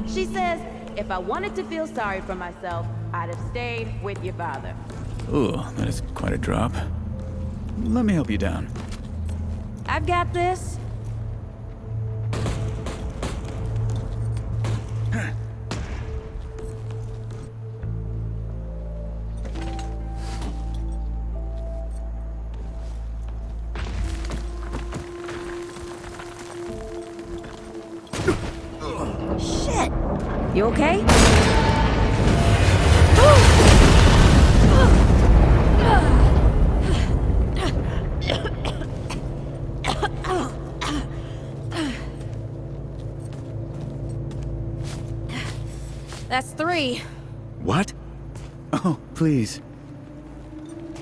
She says, if I wanted to feel sorry for myself, I'd have stayed with your father. Ooh, that is quite a drop. Let me help you down. I've got this. Shit! You okay? That's 3. What? Oh, please.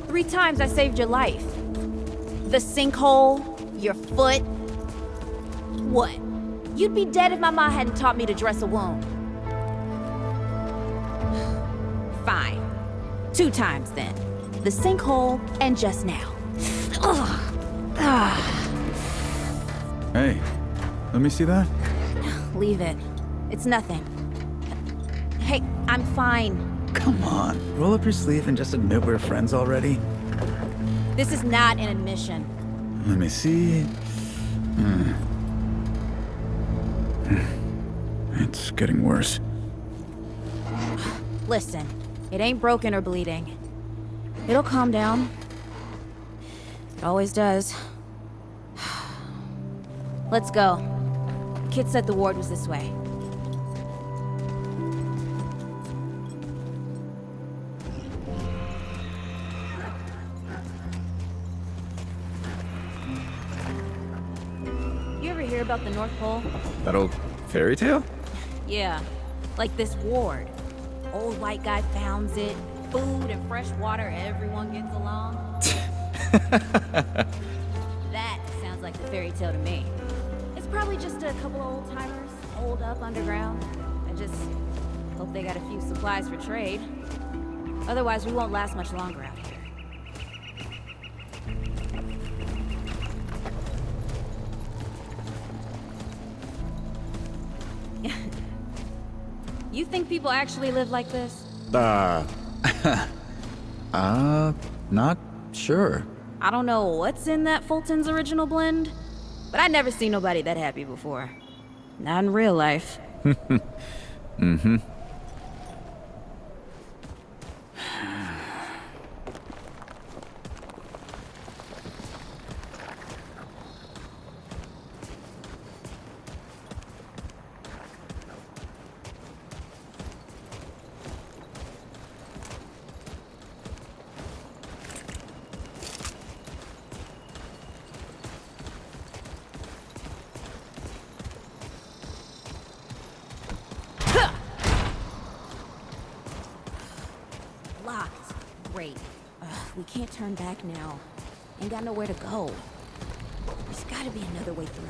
3 times I saved your life. The sinkhole, your foot. What? You'd be dead if my mom hadn't taught me to dress a wound. Fine. 2 times then. The sinkhole and just now. Hey, let me see that. Leave it. It's nothing. Hey, I'm fine. Come on, roll up your sleeve and just admit we're friends already. This is not an admission. Let me see. It's getting worse. Listen, it ain't broken or bleeding. It'll calm down. It always does. Let's go. Kid said the ward was this way. You ever hear about the North Pole? That old fairy tale? Yeah, like this ward. Old white guy founds it. Food and fresh water, everyone gets along. That sounds like the fairy tale to me. It's probably just a couple of old-timers holed up underground. I just hope they got a few supplies for trade. Otherwise, we won't last much longer out here. You think people actually live like this? Not sure. I don't know what's in that Fulton's original blend, but I'd never seen nobody that happy before. Not in real life. Mm-hmm. Locked. Great. We can't turn back now. Ain't got nowhere to go. There's gotta be another way through.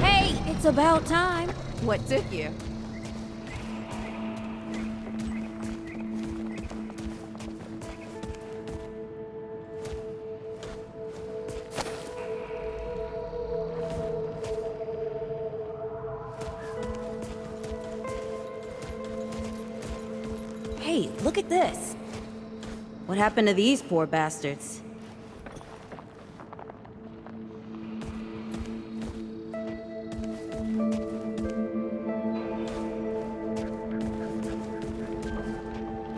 Hey, it's about time. What took you? Hey, look at this. What happened to these poor bastards?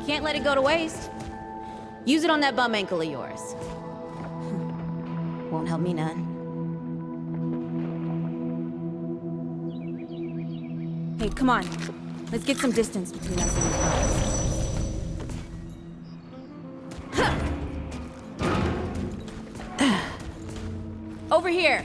Can't let it go to waste. Use it on that bum ankle of yours. Won't help me none. Hey, come on. Let's get some distance between us and these bums. Over here.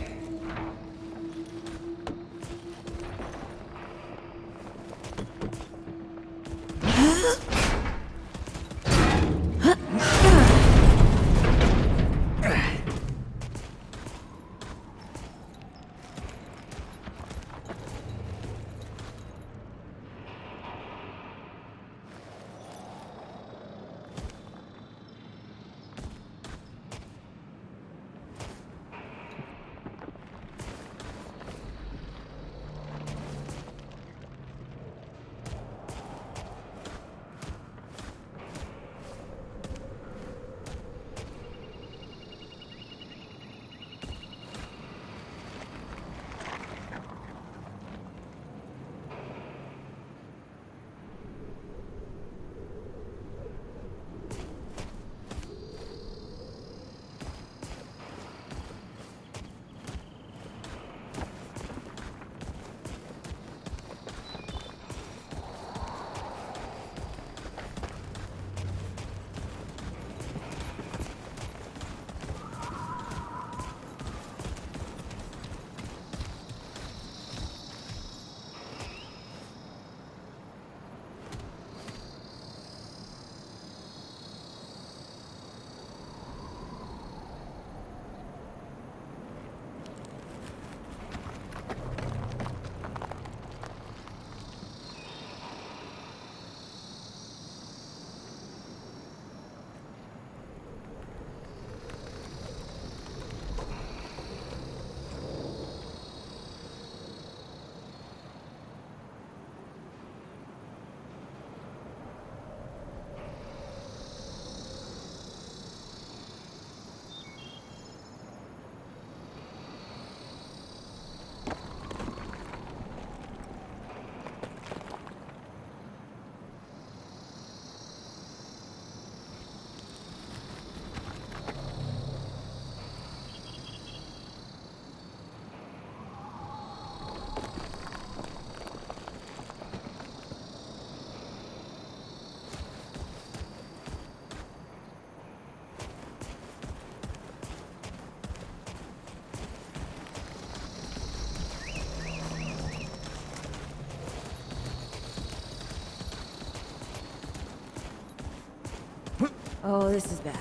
Oh, this is bad.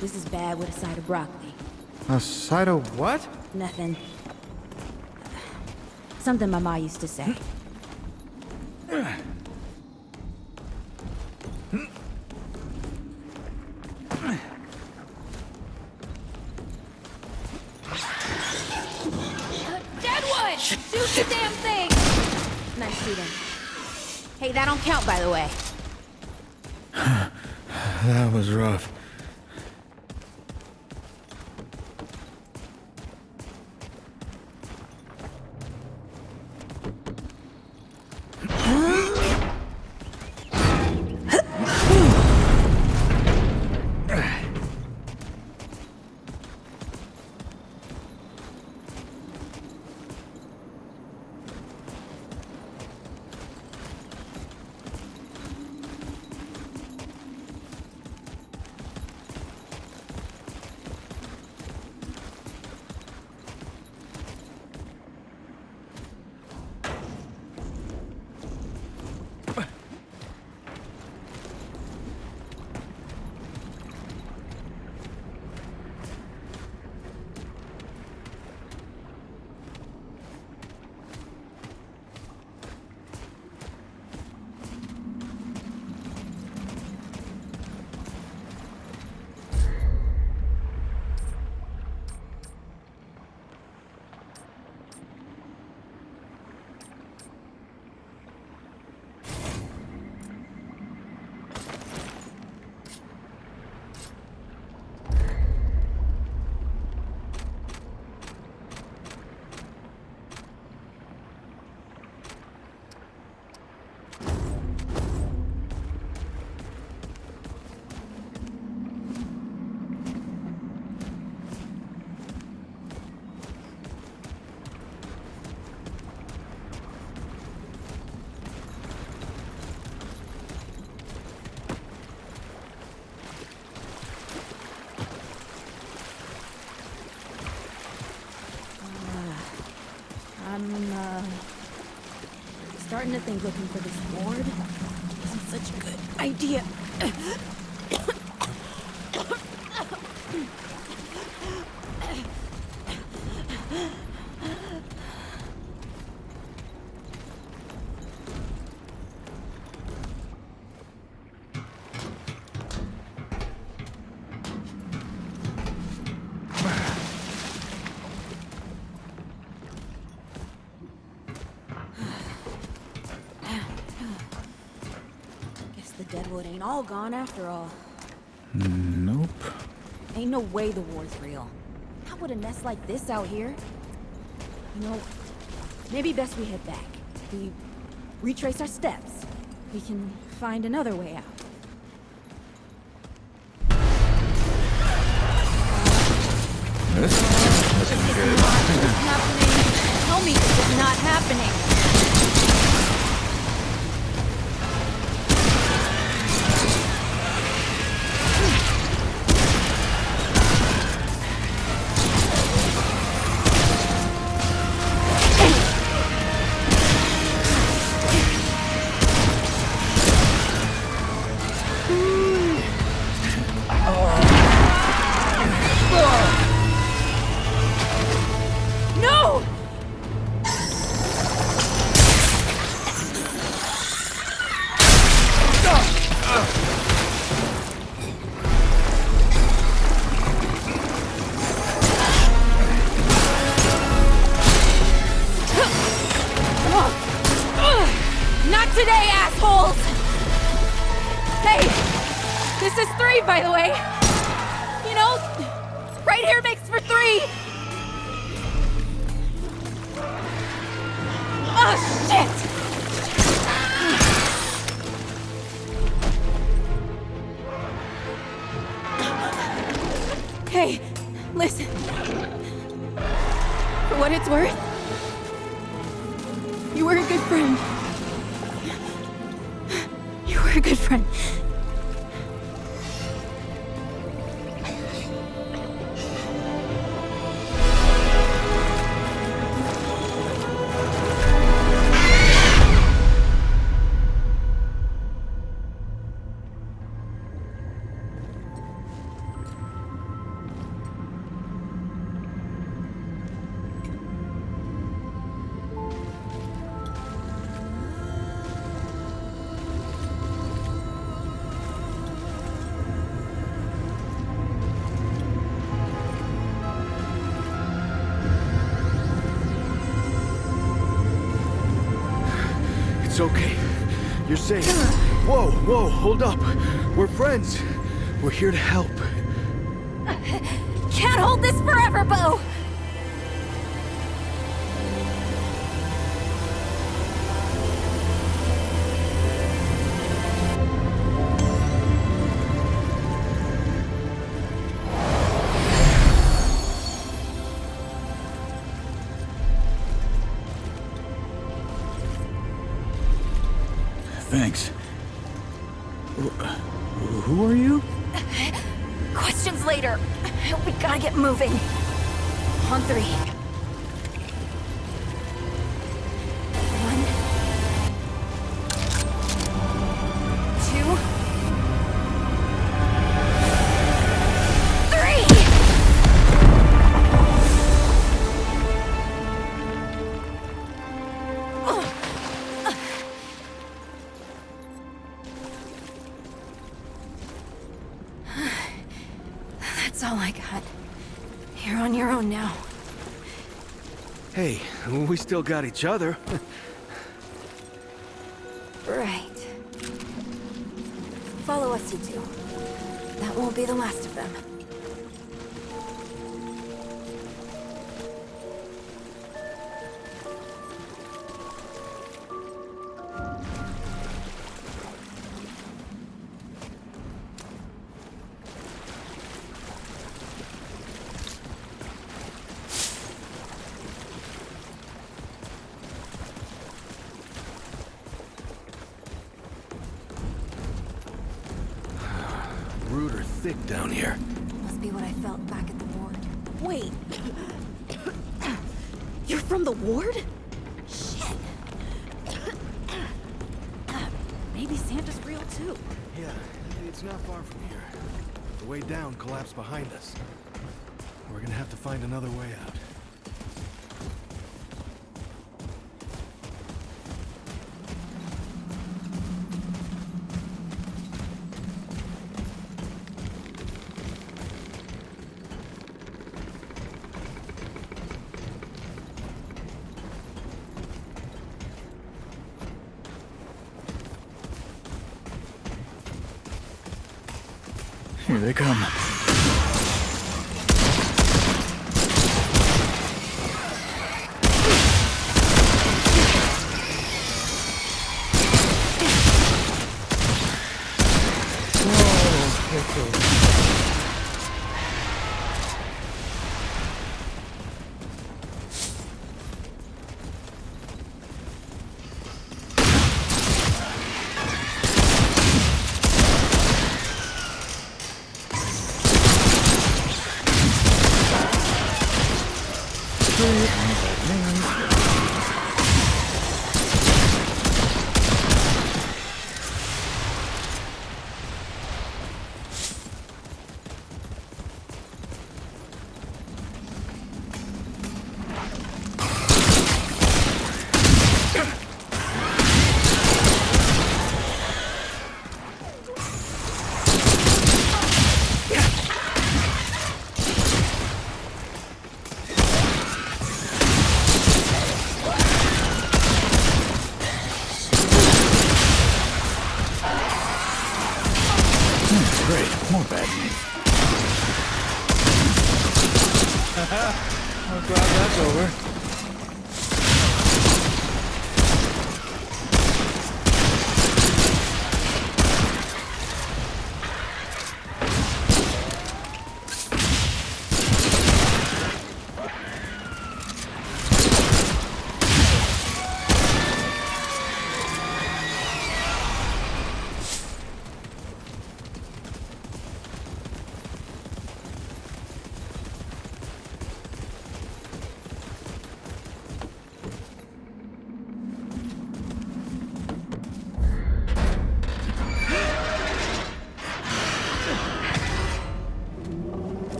This is bad with a side of broccoli. A side of what? Nothing. Something my ma used to say. Deadwood! Shoot the damn thing! Nice shooting. Hey, that don't count, by the way. That was rough. starting to think looking for this ward isn't such a good idea. Guess the deadwood ain't all gone after all. Nope. Ain't no way the war's real. How would a nest like this out here? You know, maybe best we head back. We retrace our steps. We can find another way out. This isn't good. Happening. Tell me this is not happening. No! Not today, assholes! Hey, this is 3, by the way. You know, right here makes for 3. Oh, shit! Hey, listen. For what it's worth, you were a good friend. You were a good friend. It's okay. You're safe. Whoa, whoa, hold up. We're friends. We're here to help. Can't hold this forever, Bo! Thanks. Who are you? Questions later. We gotta get moving. On 3. 1, 2, 3! That's all I got. You're on your own now. Hey, we still got each other. Right. Follow us, you two. That won't be the last of them. Rude or thick down here. Must be what I felt back at the ward. Wait. You're from the ward? Shit. Maybe Santa's real too. Yeah, it's not far from here. The way down collapsed behind us. We're gonna have to find another way out. Here they come. Great, more bad news. I'm glad that's over.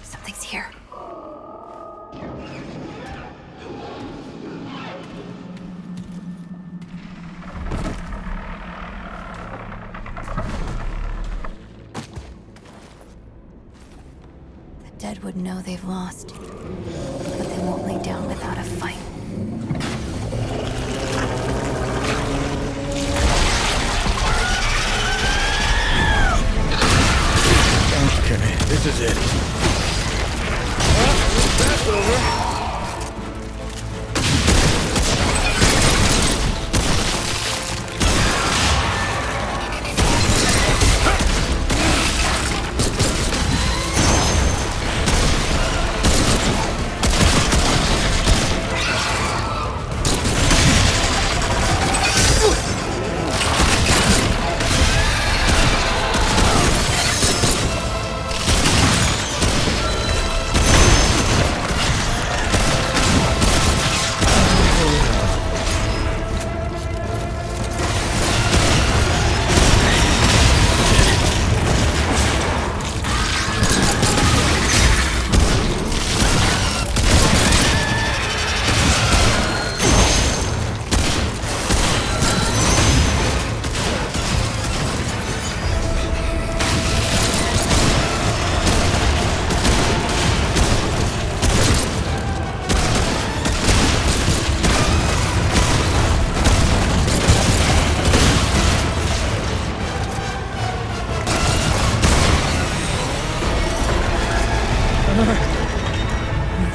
Something's here. The dead would know they've lost, but they won't lay down without a fight. Okay, this is it. Well, that's over.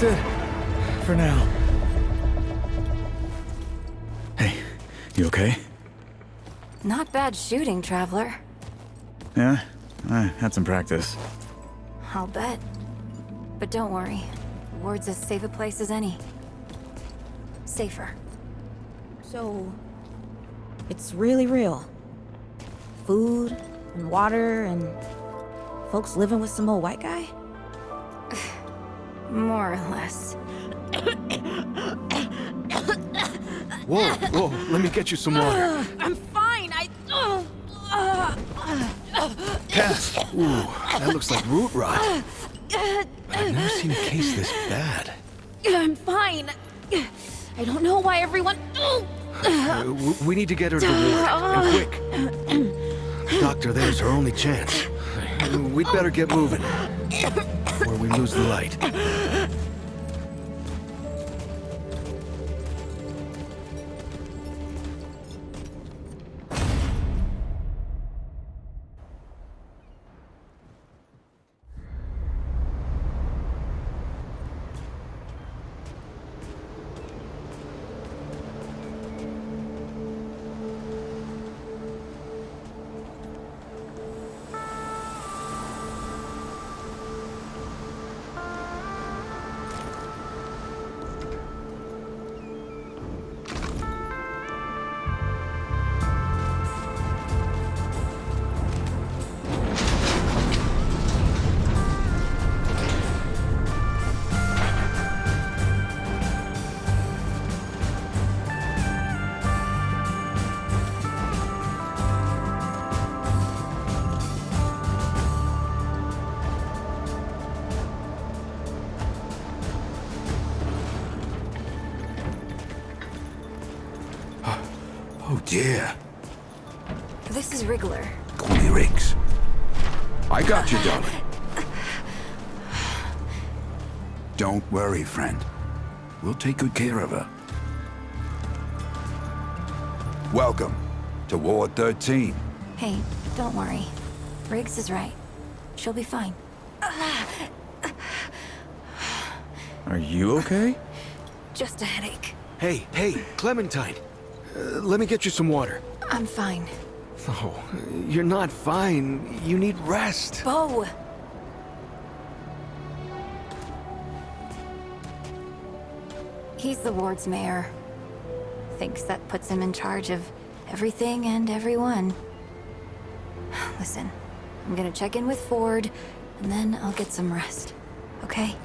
That's it. For now. Hey, you okay? Not bad shooting, Traveler. Yeah? I had some practice. I'll bet. But don't worry. The ward's as safe a place as any. Safer. So, it's really real. Food and water and Folks living with some old white guy? More or less. Whoa, whoa, let me get you some water. I'm fine. Cass! Ooh, that looks like root rot. I've never seen a case this bad. I'm fine. I don't know why everyone. We need to get her to the ward, and quick. Doctor, there's her only chance. We'd better get moving, before we lose the light. Oh dear. This is Wriggler. Call me Riggs. I got you, darling. Don't worry, friend. We'll take good care of her. Welcome to Ward 13. Hey, don't worry. Riggs is right. She'll be fine. Are you okay? Just a headache. Hey, Clementine. Let me get you some water. I'm fine. Oh, you're not fine. You need rest. Bo! He's the ward's mayor. Thinks that puts him in charge of everything and everyone. Listen, I'm gonna check in with Ford, and then I'll get some rest. Okay?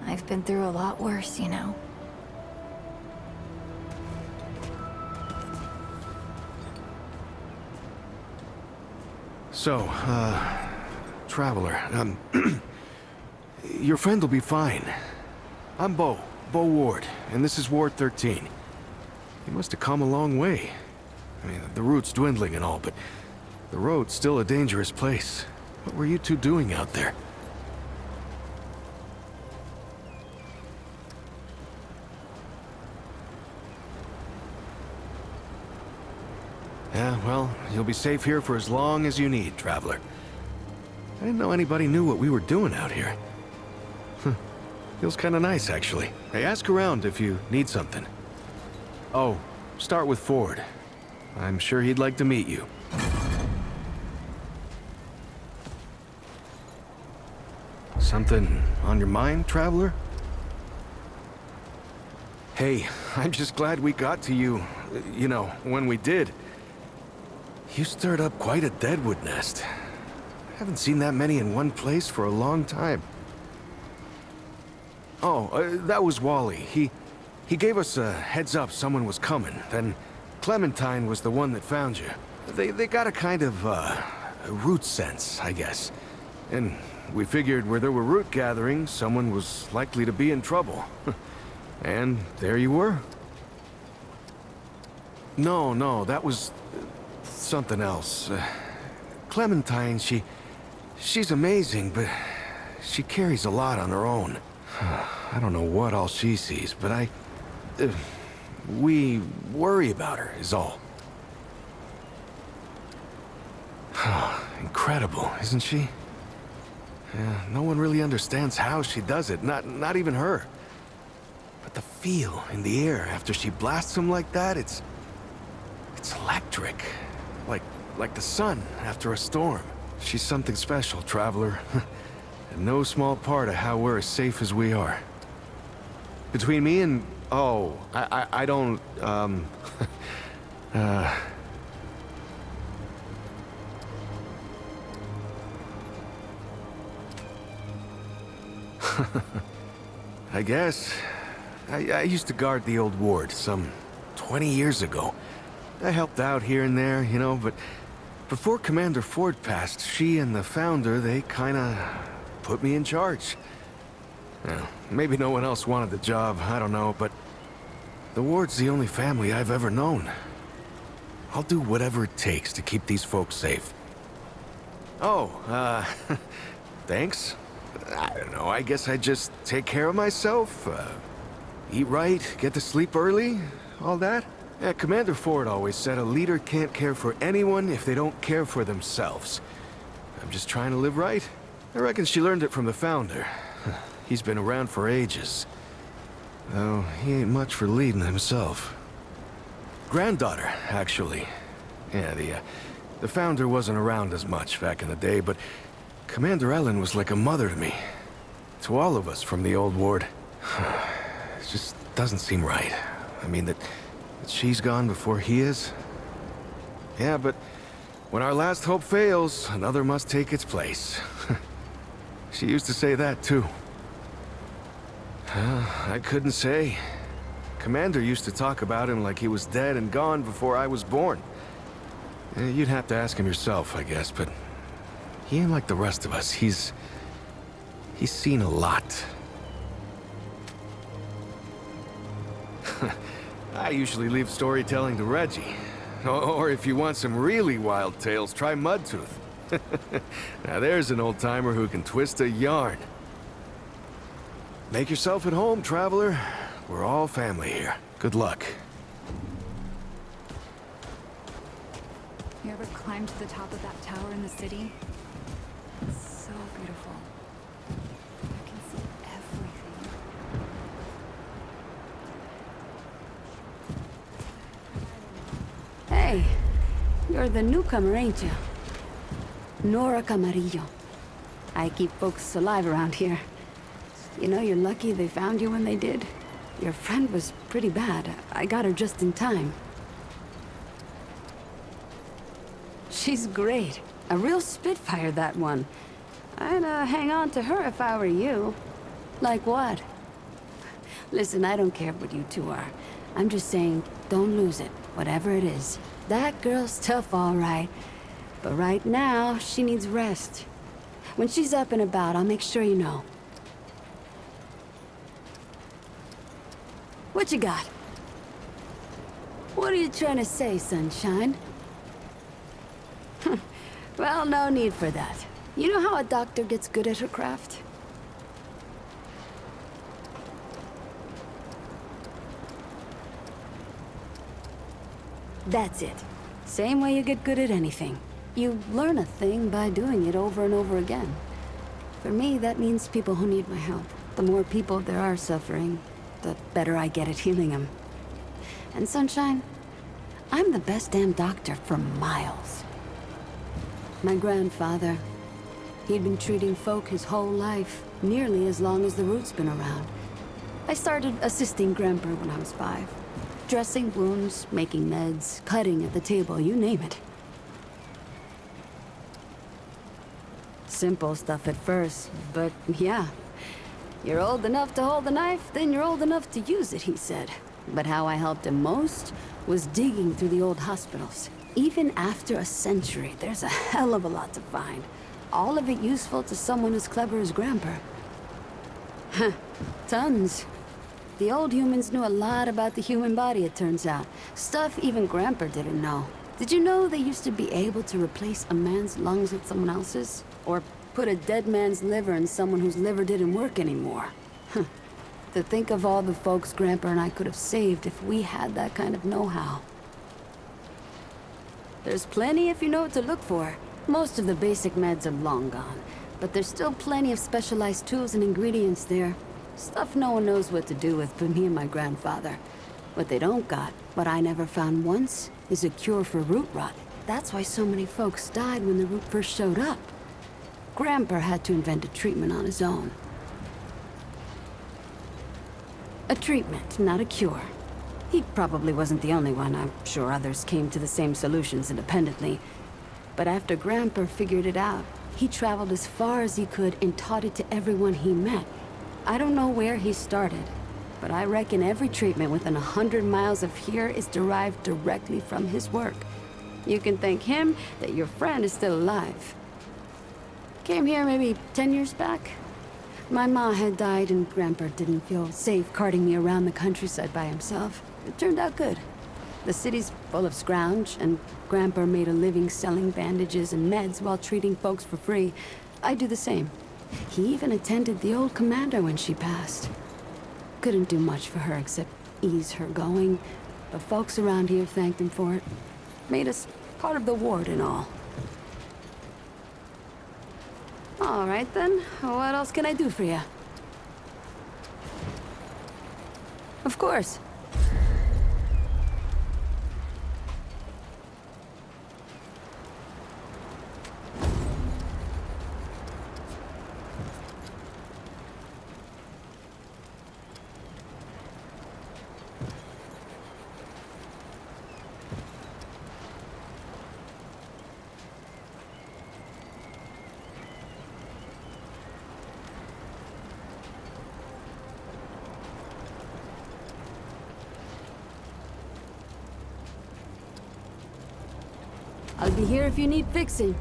I've been through a lot worse, you know. So, Traveler, your friend will be fine. I'm Bo Ward, and this is Ward 13. You must have come a long way. I mean, the route's dwindling and all, but the road's still a dangerous place. What were you two doing out there? Yeah, well, you'll be safe here for as long as you need, Traveler. I didn't know anybody knew what we were doing out here. Feels kinda nice, actually. Hey, ask around if you need something. Oh, start with Ford. I'm sure he'd like to meet you. Something on your mind, Traveler? Hey, I'm just glad we got to you, you know, when we did. You stirred up quite a deadwood nest. I haven't seen that many in one place for a long time. Oh, that was Wally. He gave us a heads up someone was coming. Then Clementine was the one that found you. They got a kind of, a root sense, I guess. And we figured where there were root gatherings, someone was likely to be in trouble. And there you were. No, that was something else. Clementine, she's amazing, but she carries a lot on her own. I don't know what all she sees, but we worry about her, is all. Incredible, isn't she? Yeah, no one really understands how she does it, not even her. But the feel in the air after she blasts him like that, it's electric. Like the sun after a storm. She's something special, Traveler. And no small part of how we're as safe as we are. Between me and... Oh, I don't... I guess. I used to guard the old ward some 20 years ago. I helped out here and there, you know, but before Commander Ford passed, she and the founder, they kinda put me in charge. Well, maybe no one else wanted the job, I don't know, but the ward's the only family I've ever known. I'll do whatever it takes to keep these folks safe. Oh, thanks. I don't know, I guess I just take care of myself, eat right, get to sleep early, all that. Yeah, Commander Ford always said a leader can't care for anyone if they don't care for themselves. I'm just trying to live right. I reckon she learned it from the founder. He's been around for ages. Though he ain't much for leading himself. Granddaughter, actually. Yeah, the founder wasn't around as much back in the day, but Commander Ellen was like a mother to me. To all of us from the old ward. It just doesn't seem right. I mean, that she's gone before he is. Yeah, but when our last hope fails, another must take its place. She used to say that, too. I couldn't say. Commander used to talk about him like he was dead and gone before I was born. You'd have to ask him yourself, I guess, but he ain't like the rest of us. He's seen a lot. I usually leave storytelling to Reggie. Or if you want some really wild tales, try Mudtooth. Now there's an old-timer who can twist a yarn. Make yourself at home, traveler. We're all family here. Good luck. You ever climbed to the top of that tower in the city? It's so beautiful. You can see everything. Hey, you're the newcomer, ain't you? Nora Camarillo. I keep folks alive around here. You know, you're lucky they found you when they did. Your friend was pretty bad. I got her just in time. She's great. A real spitfire, that one. I'd hang on to her if I were you. Like what? Listen, I don't care what you two are. I'm just saying, don't lose it, whatever it is. That girl's tough, all right. But right now, she needs rest. When she's up and about, I'll make sure you know. What you got? What are you trying to say, sunshine? Well, no need for that. You know how a doctor gets good at her craft? That's it. Same way you get good at anything. You learn a thing by doing it over and over again. For me, that means people who need my help. The more people there are suffering, the better I get at healing them. And Sunshine, I'm the best damn doctor for miles. My grandfather, he'd been treating folk his whole life, nearly as long as the root's been around. I started assisting Grandpa when I was 5. Dressing wounds, making meds, cutting at the table, you name it. Simple stuff at first, but yeah. You're old enough to hold the knife, then you're old enough to use it, he said. But how I helped him most was digging through the old hospitals. Even after a century, there's a hell of a lot to find. All of it useful to someone as clever as Grandpa. Huh, tons. The old humans knew a lot about the human body, it turns out. Stuff even Grandpa didn't know. Did you know they used to be able to replace a man's lungs with someone else's? Or put a dead man's liver in someone whose liver didn't work anymore? To think of all the folks Grandpa and I could have saved if we had that kind of know-how. There's plenty if you know what to look for. Most of the basic meds are long gone, but there's still plenty of specialized tools and ingredients there. Stuff no one knows what to do with but me and my grandfather. What they don't got, what I never found once, is a cure for root rot. That's why so many folks died when the root first showed up. Grandpa had to invent a treatment on his own. A treatment, not a cure. He probably wasn't the only one. I'm sure others came to the same solutions independently. But after Grandpa figured it out, he traveled as far as he could and taught it to everyone he met. I don't know where he started, but I reckon every treatment within 100 miles of here is derived directly from his work. You can thank him that your friend is still alive. Came here maybe 10 years back. My ma had died and Grandpa didn't feel safe carting me around the countryside by himself. It turned out good. The city's full of scrounge, and Grandpa made a living selling bandages and meds while treating folks for free. I do the same. He even attended the old commander when she passed. Couldn't do much for her except ease her going, but folks around here thanked him for it. Made us part of the ward and all. All right then, what else can I do for you? Of course. I'll be here if you need fixing.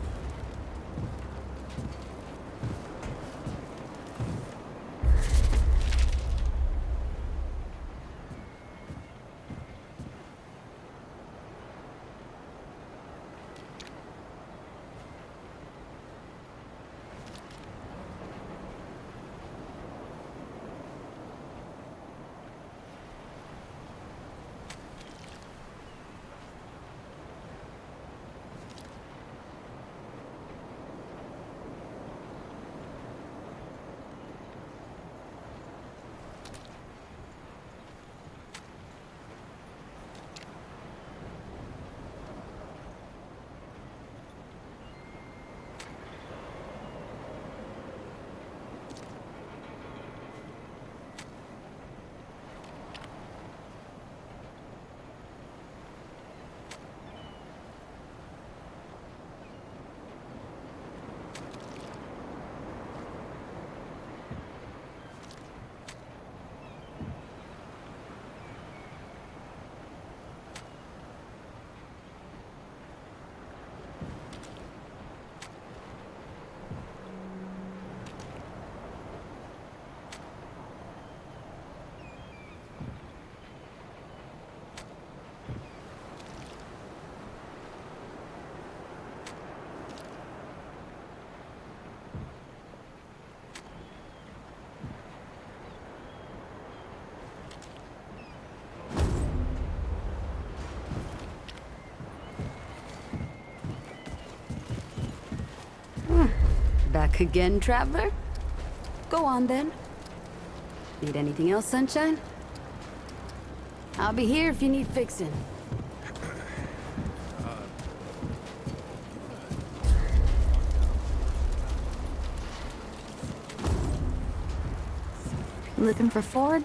Back again, traveler? Go on, then. Need anything else, Sunshine? I'll be here if you need fixing. Looking for Ford?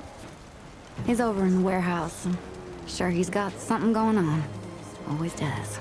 He's over in the warehouse. I'm sure he's got something going on. Always does.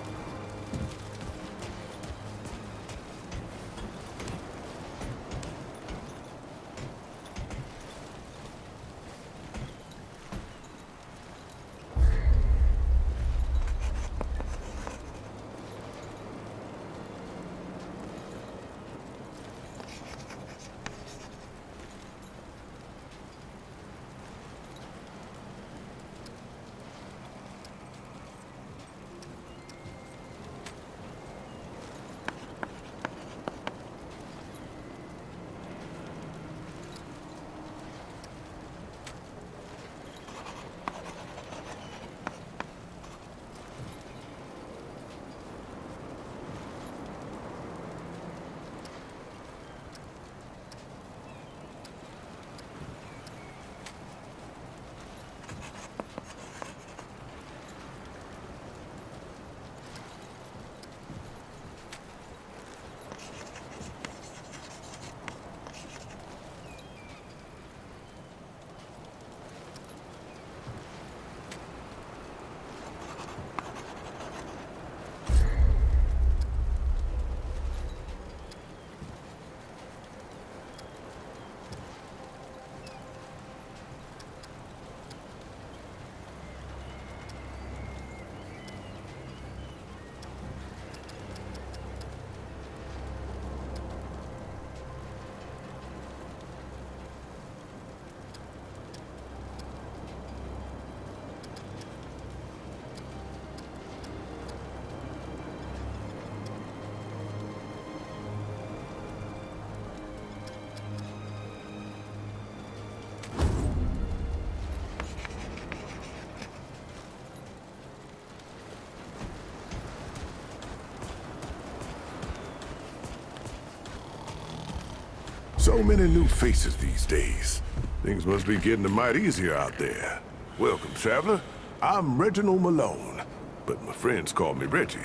So many new faces these days. Things must be getting a mite easier out there. Welcome, traveler. I'm Reginald Malone, but my friends call me Reggie.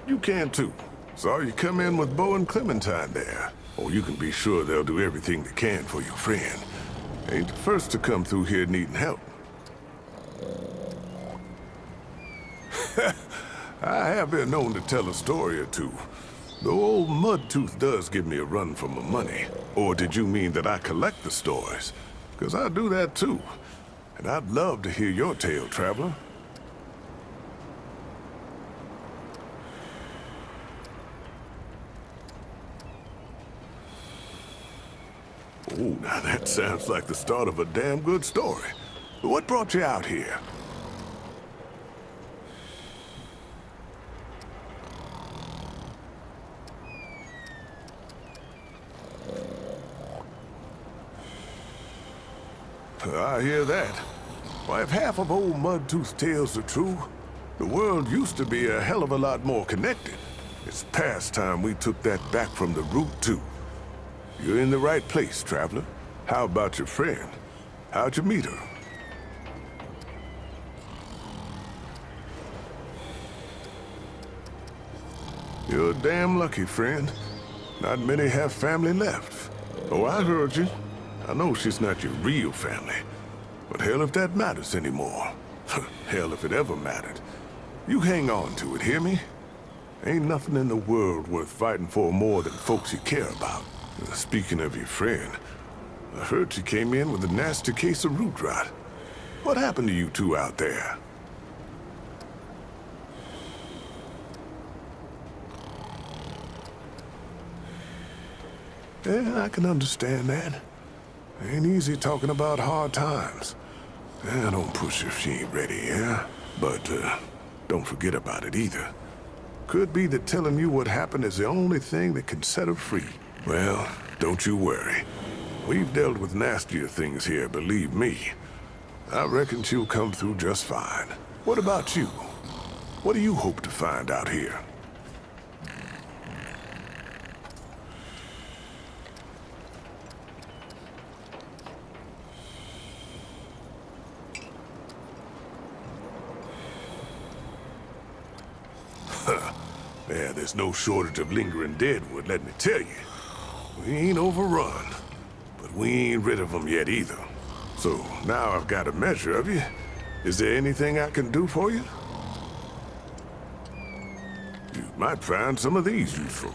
You can too. Saw you come in with Bo and Clementine there. Oh, you can be sure they'll do everything they can for your friend. Ain't the first to come through here needing help. I have been known to tell a story or two. Though old Mudtooth does give me a run for my money. Or did you mean that I collect the stories? 'Cause I do that too. And I'd love to hear your tale, traveler. Oh, now that sounds like the start of a damn good story. What brought you out here? I hear that. Why, if half of old Mudtooth's tales are true, the world used to be a hell of a lot more connected. It's past time we took that back from the root, too. You're in the right place, traveler. How about your friend? How'd you meet her? You're damn lucky, friend. Not many have family left. Oh, I heard you. I know she's not your real family. But hell if that matters anymore. Hell if it ever mattered. You hang on to it, hear me? Ain't nothing in the world worth fighting for more than folks you care about. Speaking of your friend, I heard she came in with a nasty case of root rot. What happened to you two out there? Yeah, I can understand that. Ain't easy talking about hard times. Don't push if she ain't ready, yeah? But, don't forget about it either. Could be that telling you what happened is the only thing that can set her free. Well, don't you worry. We've dealt with nastier things here, believe me. I reckon she'll come through just fine. What about you? What do you hope to find out here? Yeah, there's no shortage of lingering deadwood, let me tell you. We ain't overrun, but we ain't rid of them yet either. So now I've got a measure of you. Is there anything I can do for you? You might find some of these useful.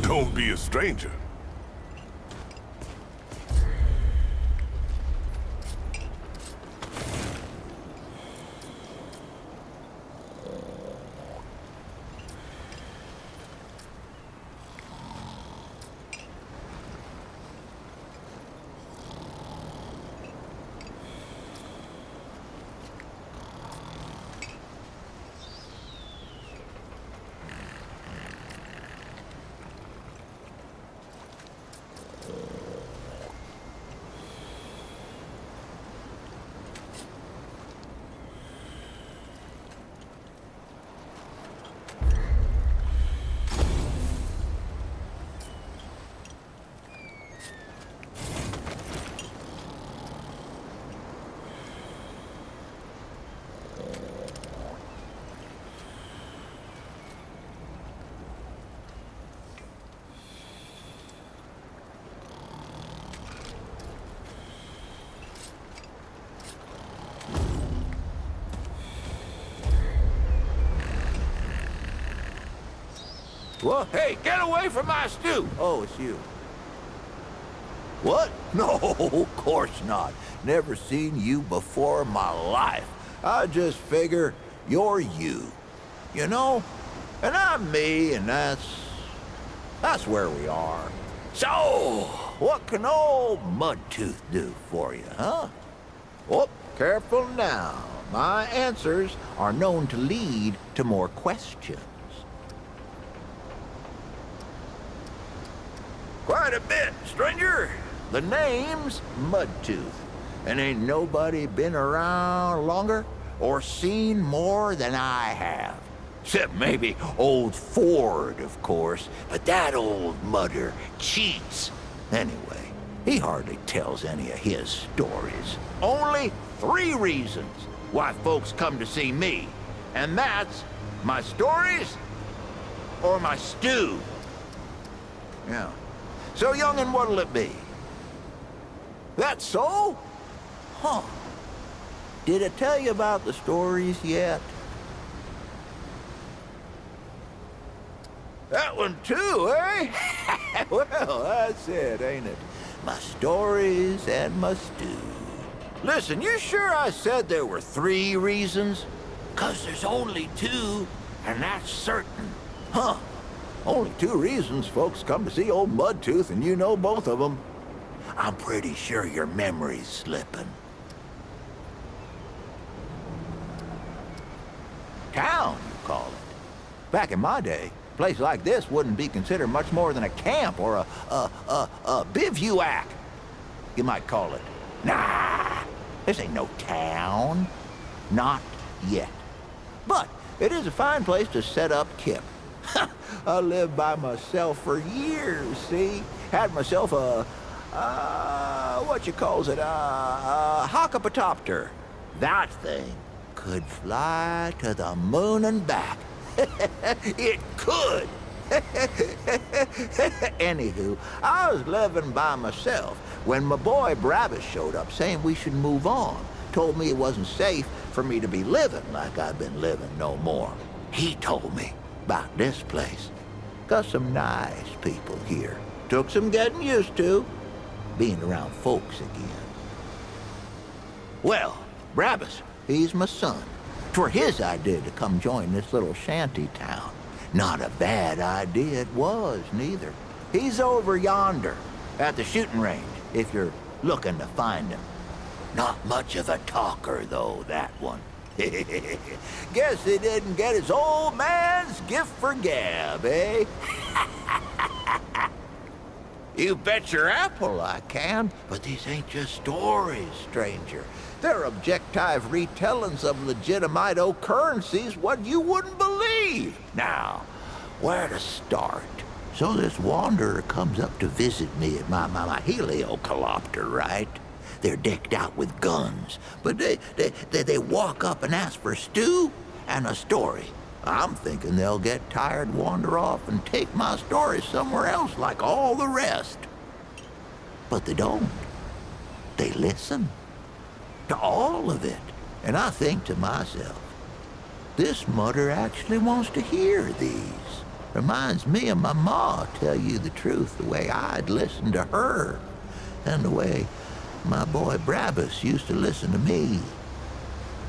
Don't be a stranger. What? Hey, get away from my stew! Oh, it's you. What? No, of course not. Never seen you before in my life. I just figure you're you. You know? And I'm me, and that's where we are. So, what can old Mudtooth do for you, huh? Oh, careful now. My answers are known to lead to more questions. Quite a bit, stranger. The name's Mudtooth, and ain't nobody been around longer or seen more than I have. Except maybe old Ford, of course, but that old mudder cheats. Anyway, he hardly tells any of his stories. Only 3 reasons why folks come to see me, and that's my stories or my stew. Yeah. So, young'un, what'll it be? That so? Huh. Did I tell you about the stories yet? That one too, eh? Well, that's it, ain't it? My stories and my stew. Listen, you sure I said there were 3 reasons? 'Cause there's only 2, and that's certain. Huh. Only 2 reasons folks come to see old Mudtooth, and you know both of them. I'm pretty sure your memory's slipping. Town, you call it. Back in my day, a place like this wouldn't be considered much more than a camp or a bivouac, you might call it. Nah, this ain't no town. Not yet. But it is a fine place to set up kip. I lived by myself for years, see? Had myself what you calls it, a hockapatopter. That thing could fly to the moon and back. It could. Anywho, I was living by myself when my boy Brabus showed up saying we should move on. Told me it wasn't safe for me to be living like I've been living no more. He told me about this place. Got some nice people here. Took some getting used to, being around folks again. Well, Brabus, he's my son. 'Twere his idea to come join this little shanty town. Not a bad idea it was, neither. He's over yonder, at the shooting range, if you're looking to find him. Not much of a talker, though, that one. Guess he didn't get his old man's gift for gab, eh? You bet your apple I can, but these ain't just stories, stranger. They're objective retellings of legitimate occurrences what you wouldn't believe. Now, where to start? So this wanderer comes up to visit me at my heliocopter, right? They're decked out with guns, but they walk up and ask for stew and a story. I'm thinking they'll get tired, wander off, and take my story somewhere else like all the rest. But they don't. They listen to all of it. And I think to myself, this mudder actually wants to hear these. Reminds me of my ma, tell you the truth, the way I'd listen to her, and the way my boy Brabus used to listen to me.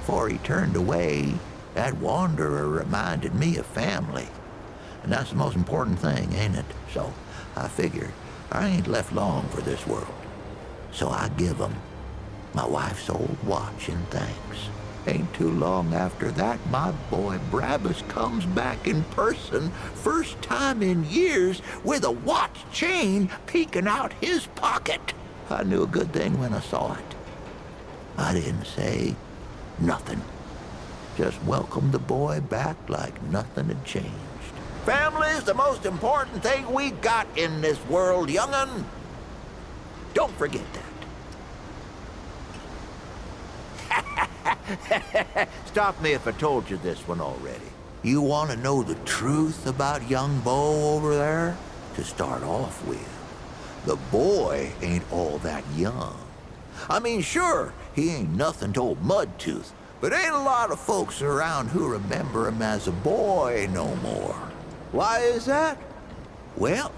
Before he turned away, that wanderer reminded me of family. And that's the most important thing, ain't it? So I figured I ain't left long for this world. So I give him my wife's old watch in thanks. Ain't too long after that, my boy Brabus comes back in person, first time in years, with a watch chain peeking out his pocket. I knew a good thing when I saw it. I didn't say nothing. Just welcomed the boy back like nothing had changed. Family's the most important thing we got in this world, young'un. Don't forget that. Stop me if I told you this one already. You want to know the truth about young Bo over there? To start off with, the boy ain't all that young. I mean, sure, he ain't nothing to old Mudtooth, but ain't a lot of folks around who remember him as a boy no more. Why is that? Well,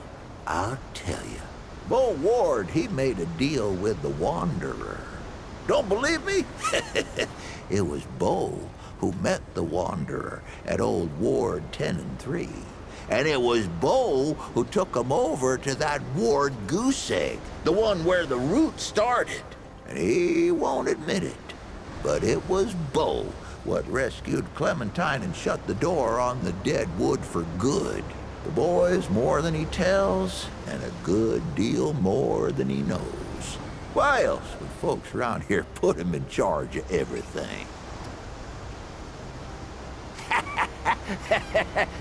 I'll tell you. Bo Ward, he made a deal with the Wanderer. Don't believe me? It was Bo who met the Wanderer at Old Ward 10 and 3. And it was Bo who took him over to that Ward goose egg, the one where the root started. And he won't admit it, but it was Bo what rescued Clementine and shut the door on the dead wood for good. The boy's more than he tells, and a good deal more than he knows. Why else would folks around here put him in charge of everything?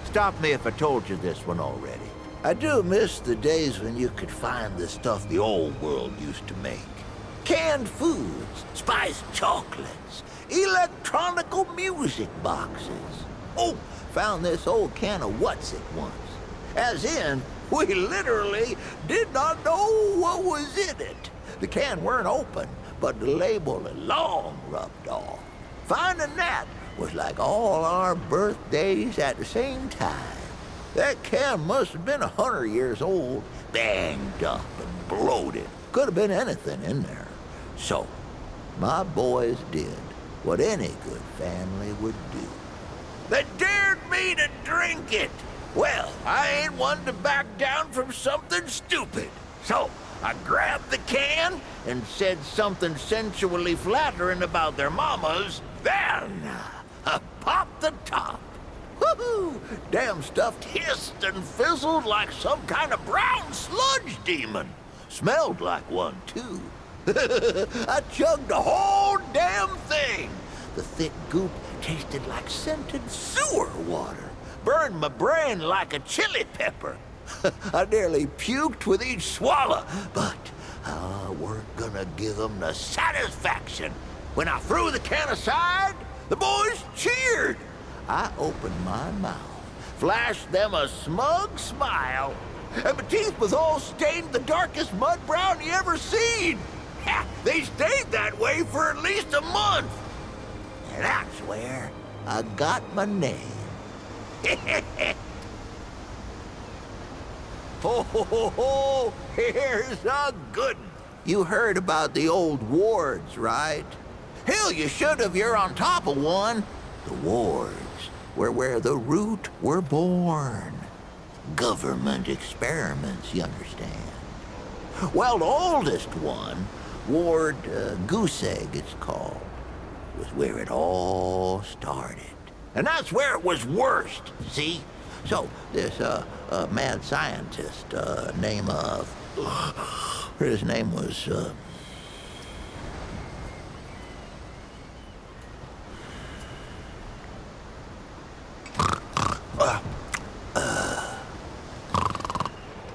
Stop me if I told you this one already. I do miss the days when you could find the stuff the old world used to make. Canned foods, spiced chocolates, electronical music boxes. Oh, found this old can of what's-it once. As in, we literally did not know what was in it. The can weren't open, but the label had long rubbed off. Finding that was like all our birthdays at the same time. That can must have been 100 years old, banged up and bloated. Could have been anything in there. So, my boys did what any good family would do. They dared me to drink it. Well, I ain't one to back down from something stupid. So, I grabbed the can and said something sensually flattering about their mamas. Then, I popped the top. Woohoo! Damn stuff hissed and fizzled like some kind of brown sludge demon. Smelled like one, too. I chugged the whole damn thing. The thick goop tasted like scented sewer water. Burned my brain like a chili pepper. I nearly puked with each swallow, but I weren't gonna give them the satisfaction. When I threw the can aside, the boys cheered. I opened my mouth, flashed them a smug smile, and my teeth was all stained the darkest mud brown you ever seen. Ha, they stayed that way for at least a month. And that's where I got my name. Ho, ho, ho, ho, here's a good one. You heard about the old wards, right? Hell, you should have. You're on top of one. The wards were where the root were born. Government experiments, you understand. Well, the oldest one, Ward Goose Egg it's called, was where it all started. And that's where it was worst, see? So, this mad scientist, name of... his name was,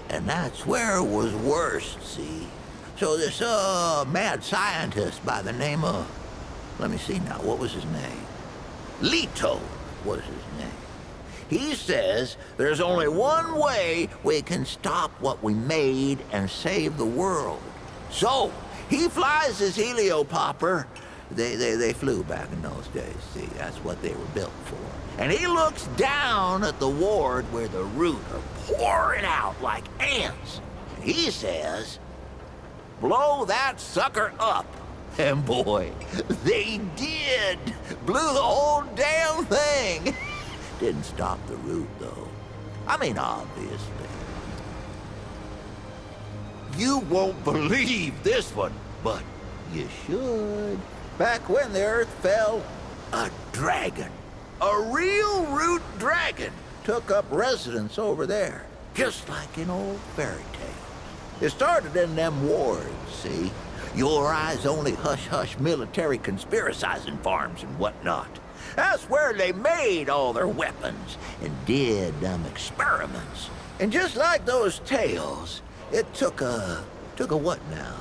and that's where it was worst, see? So this, mad scientist by the name of... Let me see now, what was his name? Leto was his name. He says there's only one way we can stop what we made and save the world. So, he flies his heliopopper. They flew back in those days, see? That's what they were built for. And he looks down at the ward where the root are pouring out like ants. And he says, blow that sucker up. And boy, they did. Blew the whole damn thing. Didn't stop the root, though. I mean, obviously. You won't believe this one, but you should. Back when the earth fell, a dragon, a real root dragon, took up residence over there, just like in old fairy tales. It started in them wards, see? Your eyes only hush-hush military conspiracizing farms and whatnot. That's where they made all their weapons and did them experiments. And just like those tales, it took a what now?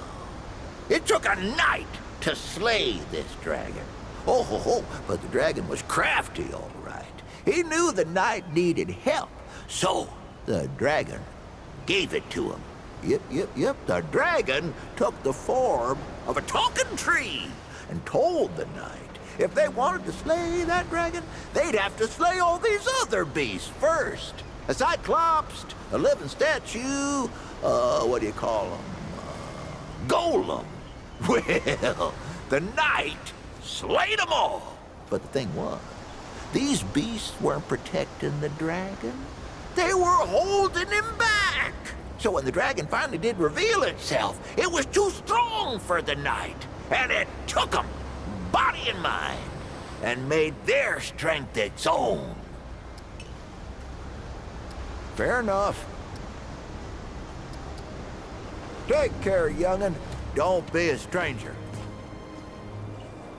It took a night to slay this dragon. Oh, ho, ho, but the dragon was crafty, all right. He knew the knight needed help, so the dragon gave it to him. Yep, the dragon took the form of a talking tree and told the knight if they wanted to slay that dragon, they'd have to slay all these other beasts first. A cyclops, a living statue, what do you call them? Golem. Well, the knight slayed them all. But the thing was, these beasts weren't protecting the dragon. They were holding him back. So when the dragon finally did reveal itself, it was too strong for the knight. And it took him, body and mind, and made their strength its own. Fair enough. Take care, young'un. Don't be a stranger.